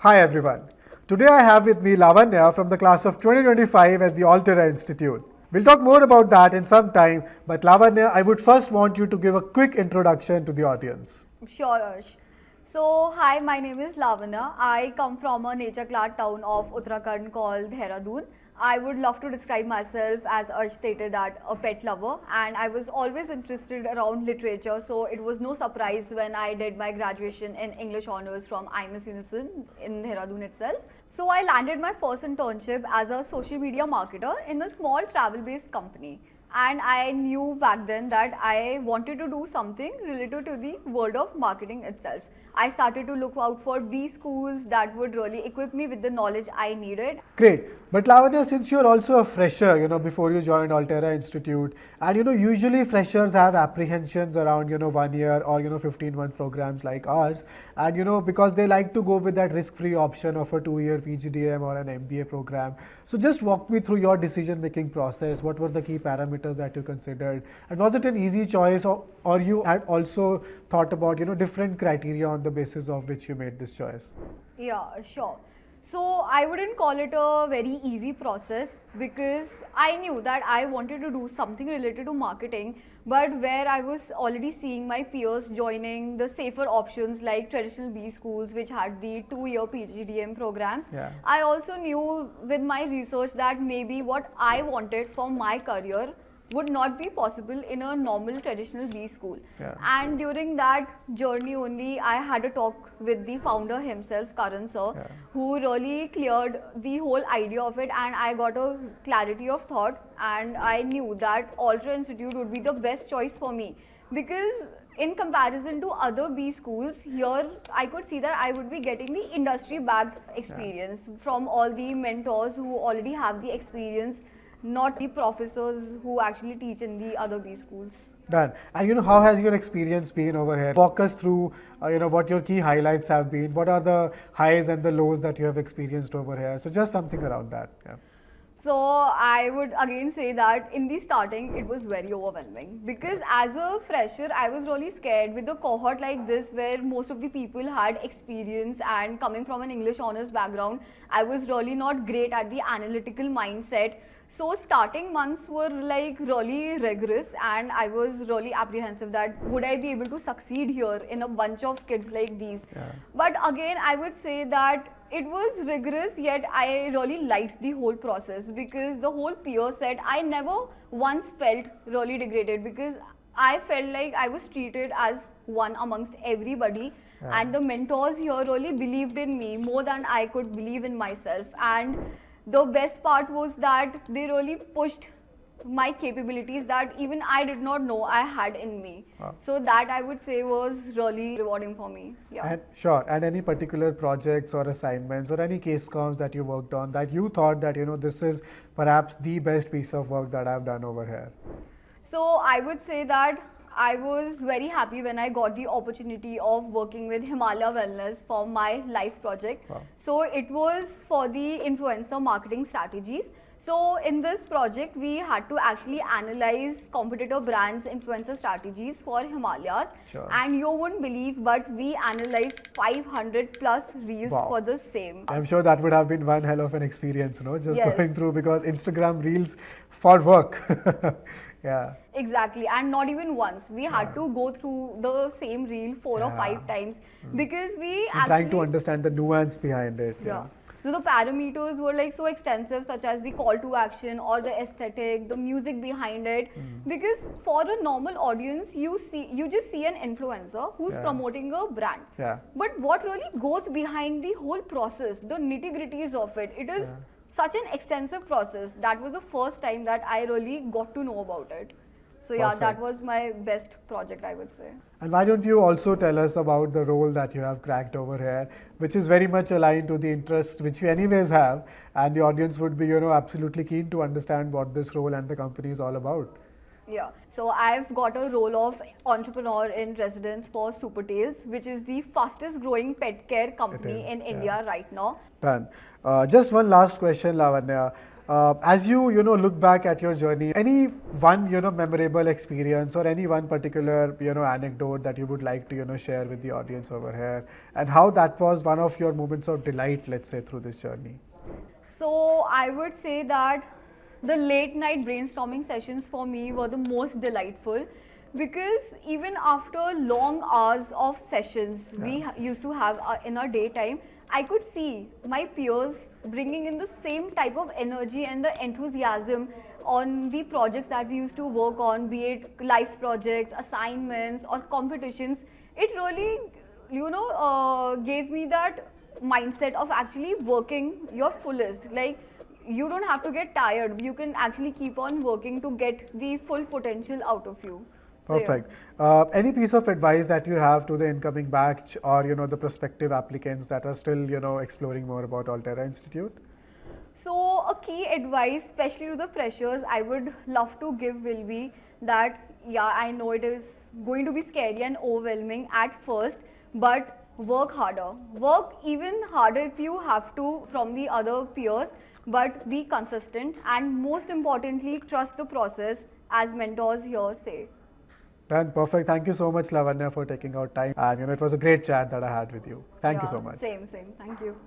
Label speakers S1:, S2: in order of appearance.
S1: Hi everyone. Today I have with me Lavanya from the class of 2025 at the Altera Institute. We'll talk more about that in some time, but Lavanya, I would first want you to give a quick introduction to the audience.
S2: Sure, Arsh. So, hi, my name is Lavanya. I come from a nature-clad town of Uttarakhand called Dehradun. I would love to describe myself as Arsh stated that a pet lover, and I was always interested around literature, so it was no surprise when I did my graduation in English Honours from IMS Unison in Dehradun itself. So I landed my first internship as a social media marketer in a small travel-based company. And I knew back then that I wanted to do something related to the world of marketing itself. I started to look out for B schools that would really equip me with the knowledge I needed.
S1: Great. But Lavanya, since you're also a fresher, before you joined Altera Institute, and usually freshers have apprehensions around, 1 year or 15-month programs like ours, and because they like to go with that risk-free option of a 2-year PGDM or an MBA program. So just walk me through your decision-making process. What were the key parameters that you considered, and was it an easy choice, or you had also thought about different criteria on the basis of which you made this choice?
S2: Yeah, sure. So I wouldn't call it a very easy process because I knew that I wanted to do something related to marketing, but where I was already seeing my peers joining the safer options like traditional B schools which had the 2-year PGDM programs.
S1: Yeah.
S2: I also knew with my research that maybe what I wanted for my career would not be possible in a normal traditional B school.
S1: Yeah.
S2: And during that journey only, I had a talk with the founder himself, Karan sir,
S1: Yeah.
S2: who really cleared the whole idea of it, and I got a clarity of thought, and I knew that Altera Institute would be the best choice for me because in comparison to other B schools, here I could see that I would be getting the industry-backed experience from all the mentors who already have the experience, not the professors who actually teach in the other B schools.
S1: Done. And how has your experience been over here? Walk us through, what your key highlights have been. What are the highs and the lows that you have experienced over here? So just something around that. Yeah.
S2: So I would again say that in the starting it was very overwhelming because as a fresher I was really scared with a cohort like this where most of the people had experience, and coming from an English honours background I was really not great at the analytical mindset. So starting months were like really rigorous, and I was really apprehensive that would I be able to succeed here in a bunch of kids like these.
S1: Yeah.
S2: But again I would say that it was rigorous, yet I really liked the whole process because the whole peer set, I never once felt really degraded because I felt like I was treated as one amongst everybody.
S1: Yeah.
S2: And the mentors here really believed in me more than I could believe in myself. And the best part was that they really pushed my capabilities that even I did not know I had in me.
S1: Wow.
S2: So that I would say was really rewarding for me. Yeah.
S1: And sure. And any particular projects or assignments or any case comms that you worked on that you thought that this is perhaps the best piece of work that I've done over here?
S2: So I would say that I was very happy when I got the opportunity of working with Himalaya Wellness for my life project.
S1: Wow.
S2: So it was for the influencer marketing strategies. So in this project, we had to actually analyze competitor brands' influencer strategies for Himalayas.
S1: Sure.
S2: And you wouldn't believe, but we analyzed 500 plus reels
S1: Wow.
S2: for the same.
S1: I'm sure that would have been one hell of an experience, just
S2: Yes.
S1: going through, because Instagram Reels for work. Yeah.
S2: Exactly, and not even once. We had to go through the same reel 4 or
S1: Yeah.
S2: 5 times because we
S1: I'm trying to understand the nuance behind it.
S2: Yeah. So the parameters were like so extensive, such as the call to action or the aesthetic, the music behind it. Because for a normal audience, you just see an influencer who's
S1: Yeah.
S2: promoting a brand.
S1: Yeah.
S2: But what really goes behind the whole process, the nitty-gritties of it, it is such an extensive process. That was the first time that I really got to know about it. So yeah,
S1: Perfect.
S2: that was my best project, I would say.
S1: And why don't you also tell us about the role that you have cracked over here, which is very much aligned to the interest which you anyways have, and the audience would be, absolutely keen to understand what this role and the company is all about.
S2: Yeah, so I've got a role of entrepreneur in residence for Supertails, which is the fastest growing pet care company
S1: It is,
S2: in India right now.
S1: Done. Just one last question, Lavanya. As you look back at your journey, any one memorable experience or any one particular anecdote that you would like to share with the audience over here, and how that was one of your moments of delight, let's say, through this journey.
S2: So I would say that the late night brainstorming sessions for me were the most delightful, because even after long hours of sessions we used to have in our daytime, I could see my peers bringing in the same type of energy and the enthusiasm on the projects that we used to work on, be it life projects, assignments, or competitions. It really, gave me that mindset of actually working your fullest. Like, you don't have to get tired. You can actually keep on working to get the full potential out of you. So, yeah.
S1: Perfect. Any piece of advice that you have to the incoming batch or the prospective applicants that are still exploring more about Altera Institute?
S2: So a key advice, especially to the freshers, I would love to give will be that, yeah, I know it is going to be scary and overwhelming at first, but work harder. Work even harder if you have to from the other peers, but be consistent, and most importantly, trust the process, as mentors here say.
S1: Done. Perfect. Thank you so much, Lavanya, for taking out time. And it was a great chat that I had with you. Thank you so much.
S2: Same. Thank you.